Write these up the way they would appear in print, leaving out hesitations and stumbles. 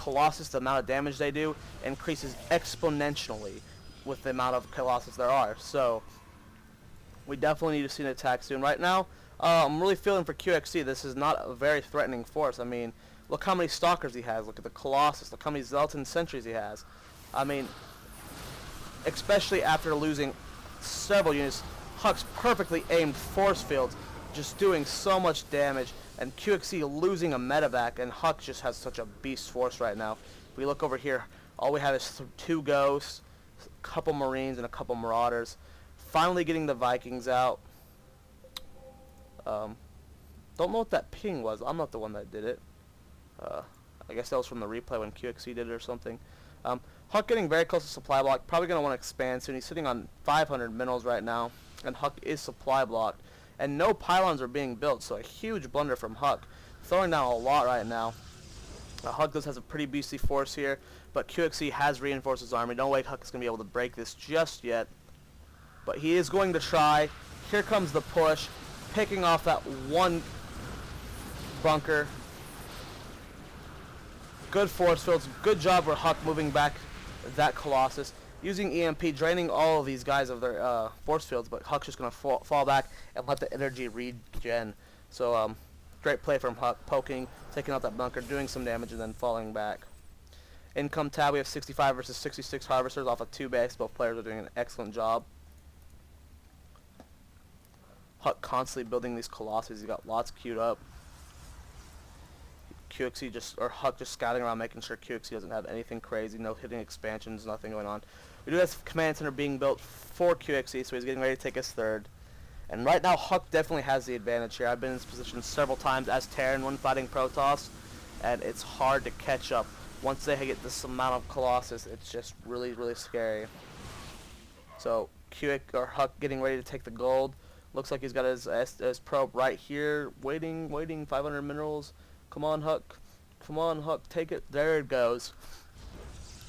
Colossus, the amount of damage they do, increases exponentially with the amount of Colossus there are. So we definitely need to see an attack soon. Right now, I'm really feeling for QXC. This is not a very threatening force. I mean, look how many Stalkers he has. Look at the Colossus. Look how many Xel'Naga Sentries he has. I mean, especially after losing several units, HuK's perfectly aimed force fields just doing so much damage, and QXC losing a medevac, and HuK just has such a beast force right now. If we look over here, all we have is 2 Ghosts, a couple Marines, and a couple Marauders. Finally getting the Vikings out. Don't know what that ping was. I'm not the one that did it. I guess that was from the replay when QXC did it or something. HuK getting very close to supply block. Probably going to want to expand soon. He's sitting on 500 minerals right now, and HuK is supply blocked. And no pylons are being built, so a huge blunder from HuK. Throwing down a lot right now. HuK does has a pretty beastly force here, but QXC has reinforced his army. Don't wait, HuK is going to be able to break this just yet. But he is going to try. Here comes the push, picking off that one bunker. Good force fields. Good job for HuK moving back that Colossus. Using EMP, draining all of these guys of their force fields, but HuK's just going to fall back and let the energy regen. So, great play from HuK, poking, taking out that bunker, doing some damage, and then falling back. Income tab, we have 65 versus 66 Harvesters off of 2 base. Both players are doing an excellent job. HuK constantly building these Colossus. He's got lots queued up. HuK just scouting around, making sure QXC doesn't have anything crazy, no hitting expansions, nothing going on. We do have command center being built for QXC, so he's getting ready to take his third. And right now, HuK definitely has the advantage here. I've been in this position several times as Terran when fighting Protoss, and it's hard to catch up. Once they get this amount of Colossus, it's just really, really scary. So HuK getting ready to take the gold. Looks like he's got his probe right here, waiting, 500 minerals. Come on, HuK. Come on, HuK. Take it. There it goes.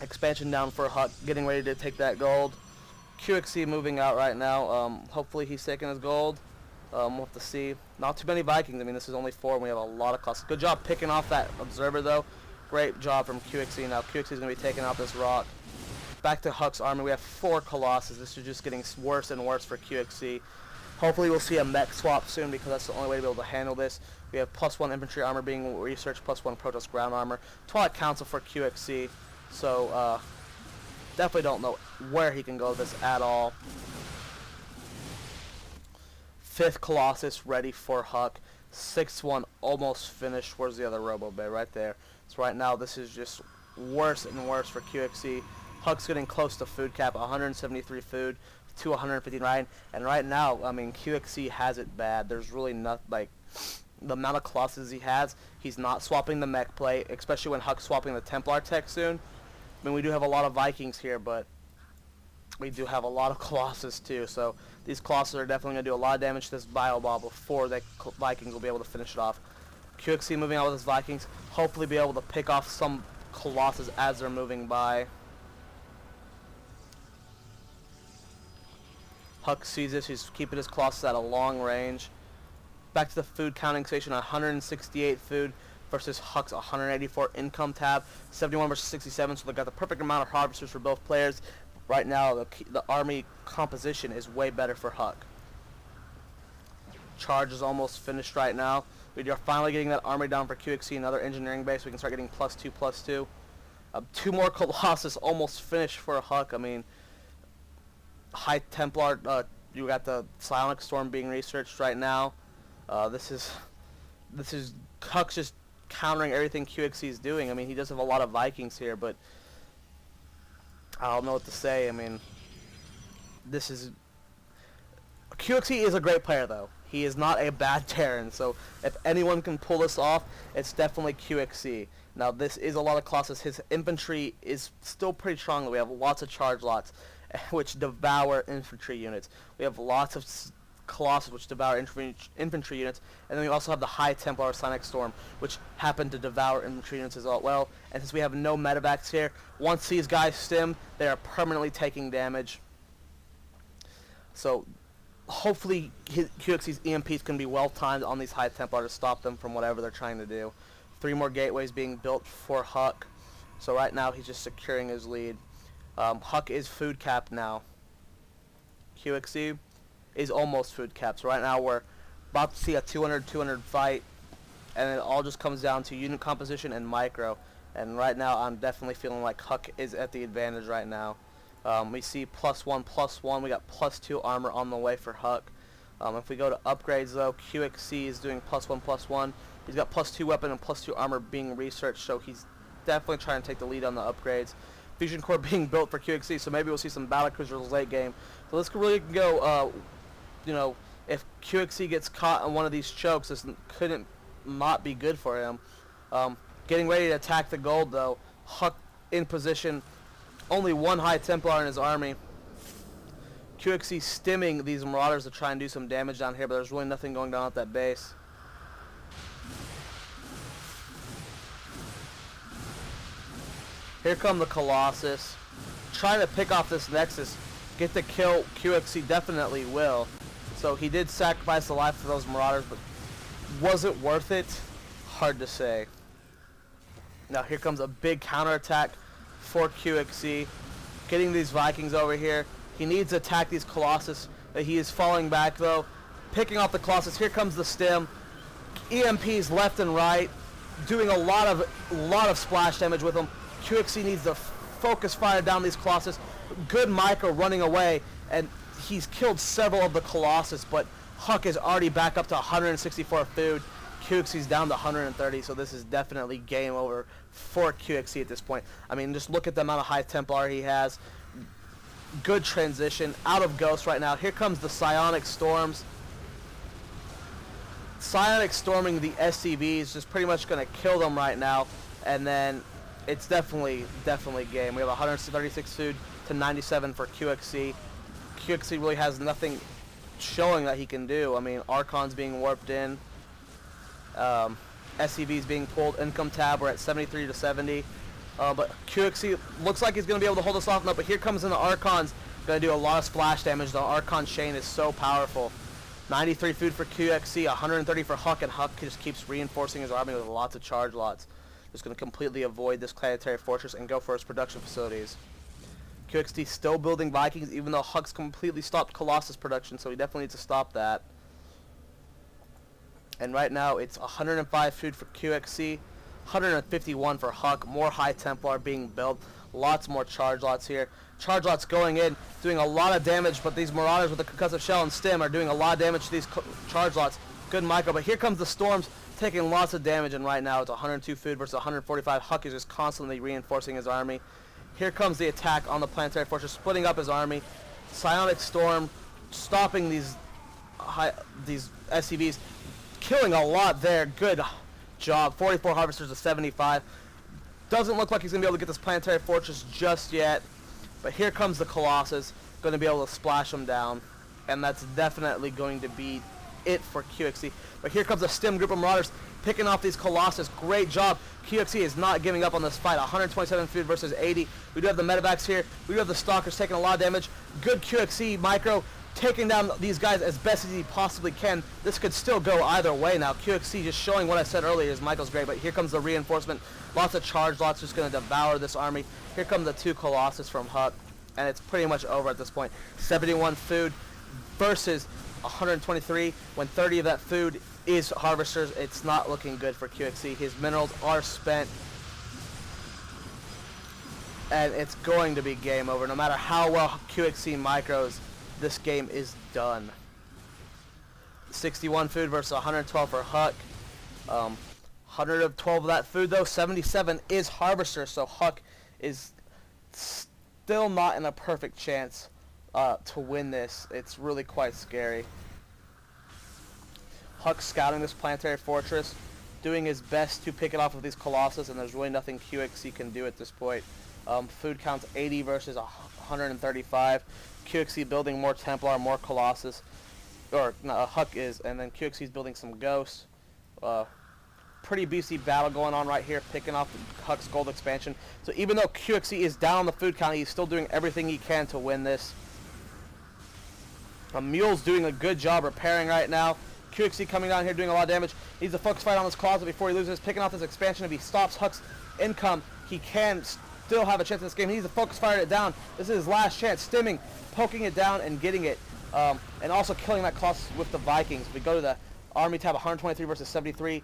Expansion down for HuK. Getting ready to take that gold. QXC moving out right now. Hopefully he's taking his gold. We'll have to see. Not too many Vikings. I mean, this is only 4 and we have a lot of costs. Good job picking off that observer, though. Great job from QXC. Now QXC is going to be taking out this rock. Back to HuK's army. We have 4 Colossus. This is just getting worse and worse for QXC. Hopefully we'll see a mech swap soon, because that's the only way to be able to handle this. We have +1 infantry armor being researched, +1 Protoss ground armor. Twilight Council for QXC. So definitely don't know where he can go with this at all. 5th Colossus ready for HuK. 6th one almost finished. Where's the other Robo Bay? Right there. So right now this is just worse and worse for QXC. HuK's getting close to food cap, 173 food to 159, and right now, I mean, QXC has it bad. There's really not, like, the amount of Colossus he has. He's not swapping the mech play, especially when HuK's swapping the Templar tech soon. I mean, we do have a lot of Vikings here, but we do have a lot of Colossus too. So these Colossus are definitely going to do a lot of damage to this Bio Ball before the Vikings will be able to finish it off. QXC moving out with his Vikings, hopefully be able to pick off some Colossus as they're moving by. HuK sees this. He's keeping his Colossus at a long range. Back to the food counting station. 168 food versus HuK's 184 income tab. 71 versus 67. So they've got the perfect amount of harvesters for both players. Right now, the army composition is way better for HuK. Charge is almost finished right now. We are finally getting that army down for QXC. Another engineering base. We can start getting +2/+2. 2 more Colossus almost finished for HuK. I mean, High Templar, you got the Psionic Storm being researched right now. This is HuK's just countering everything QXC is doing. I mean, he does have a lot of Vikings here, but I don't know what to say. I mean, QXC is a great player, though. He is not a bad Terran, so if anyone can pull this off, it's definitely QXC. Now, this is a lot of Colossus. His infantry is still pretty strong. We have lots of charge lots, which devour infantry units. We have lots of Colossus, which devour infantry units, and then we also have the High Templar Psionic Storm, which happen to devour infantry units as well. And since we have no medevacs here, once these guys stim, they are permanently taking damage. So hopefully QXC's EMPs can be well timed on these High Templar to stop them from whatever they're trying to do. 3 more gateways being built for HuK. So right now he's just securing his lead. HuK is food capped now. QXE is almost food capped. So right now we're about to see a 200-200 fight, and it all just comes down to unit composition and micro. And right now I'm definitely feeling like HuK is at the advantage right now. We see +1/+1. We got +2 armor on the way for HuK. If we go to upgrades though, QXC is doing +1/+1. He's got +2 weapon and +2 armor being researched, so he's definitely trying to take the lead on the upgrades. Fusion core being built for QXC, so maybe we'll see some battlecruisers late game. So this could really go, you know, if QXC gets caught on one of these chokes, this couldn't not be good for him. Getting ready to attack the gold though. HuK in position, only one High Templar in his army. QXC stimming these Marauders to try and do some damage down here, but there's really nothing going down at that base. Here come the Colossus, trying to pick off this Nexus. Get the kill, QXC definitely will. So he did sacrifice the life for those Marauders, but was it worth it? Hard to say. Now here comes a big counterattack for QXC. Getting these Vikings over here. He needs to attack these Colossus. He is falling back though. Picking off the Colossus. Here comes the stem. EMPs left and right. Doing a lot of splash damage with them. QXC needs to focus fire down these Colossus. Good micro running away, and he's killed several of the Colossus, but HuK is already back up to 164 food. QXC's down to 130, so this is definitely game over for QXC at this point. I mean, just look at the amount of High Templar he has. Good transition out of Ghost right now. Here comes the Psionic Storms. Psionic storming the SCV is just pretty much going to kill them right now, and then it's definitely game. We have 136 food to 97 for QXC. QXC really has nothing showing that he can do. I mean, Archon's being warped in. SCV's being pulled. Income tab, we're at 73 to 70. But QXC looks like he's going to be able to hold us off now, but here comes in the Archons. Going to do a lot of splash damage. The Archon chain is so powerful. 93 food for QXC, 130 for HuK, and HuK just keeps reinforcing his army with lots of charge lots. Just going to completely avoid this planetary fortress and go for his production facilities. QXT still building Vikings, even though HuK's completely stopped Colossus production, so he definitely needs to stop that. And right now, it's 105 food for QXC, 151 for HuK, more High Templar being built, lots more charge lots here. Charge lots going in, doing a lot of damage, but these Marauders with the concussive shell and stem are doing a lot of damage to these charge lots. Good micro, but here comes the Storms, taking lots of damage, and right now it's 102 food versus 145. HuK is just constantly reinforcing his army. Here comes the attack on the planetary fortress, splitting up his army. Psionic Storm, stopping these SCVs, killing a lot there. Good job. 44 harvesters to 75. Doesn't look like he's going to be able to get this planetary fortress just yet. But here comes the Colossus, going to be able to splash them down. And that's definitely going to be it for QXC. But here comes a stem group of Marauders picking off these Colossus. Great job. QXC is not giving up on this fight. 127 food versus 80. We do have the medevacs here. We do have the Stalkers taking a lot of damage. Good QXC micro taking down these guys as best as he possibly can. This could still go either way now. QXC just showing what I said earlier. His micro's great, but here comes the reinforcement. Lots of charge lots just going to devour this army. Here come the two Colossus from HuK, and it's pretty much over at this point. 71 food versus 123. When 30 of that food is harvesters, it's not looking good for QXC. His minerals are spent, and it's going to be game over. No matter how well QXC micros, this game is done. 61 food versus 112 for HuK. 112 of that food though, 77 is harvester, so HuK is still not in a perfect chance to win this. It's really quite scary. HuK scouting this planetary fortress, doing his best to pick it off of these Colossus, and there's really nothing QXC can do at this point. Food counts 80 versus 135. QXC building more Templar, more Colossus, or no, HuK is, and then QXC is building some Ghosts. Pretty beastly battle going on right here, picking off HuK's gold expansion. So even though QXC is down on the food count, he's still doing everything he can to win this. Mule's doing a good job repairing right now. QXC coming down here doing a lot of damage. Needs to focus fight on this closet before he loses, picking off this expansion. If he stops HuK's income, he can still have a chance in this game. He needs to focus fire it down. This is his last chance. Stimming, poking it down and getting it. And also killing that Colossus with the Vikings. We go to the Army tab, 123 versus 73.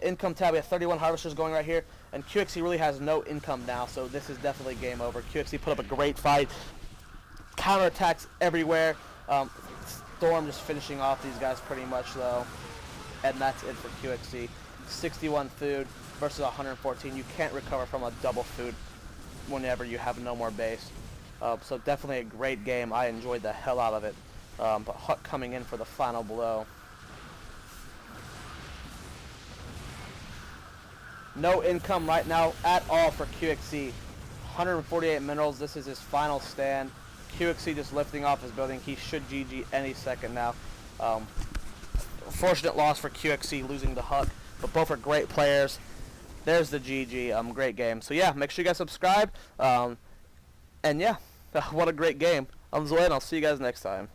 Income tab, we have 31 Harvesters going right here. And QXC really has no income now, so this is definitely game over. QXC put up a great fight. Counterattacks everywhere. Storm just finishing off these guys pretty much, though. And that's it for QXC. 61 food versus 114. You can't recover from a double food whenever you have no more base. So definitely a great game. I enjoyed the hell out of it. But HuK coming in for the final blow. No income right now at all for QXC. 148 minerals. This is his final stand. QXC just lifting off his building. He should GG any second now. Fortunate loss for QXC losing to HuK, but both are great players. There's the GG. Great game. So yeah, make sure you guys subscribe. And yeah, what a great game. I'm Zoe, and I'll see you guys next time.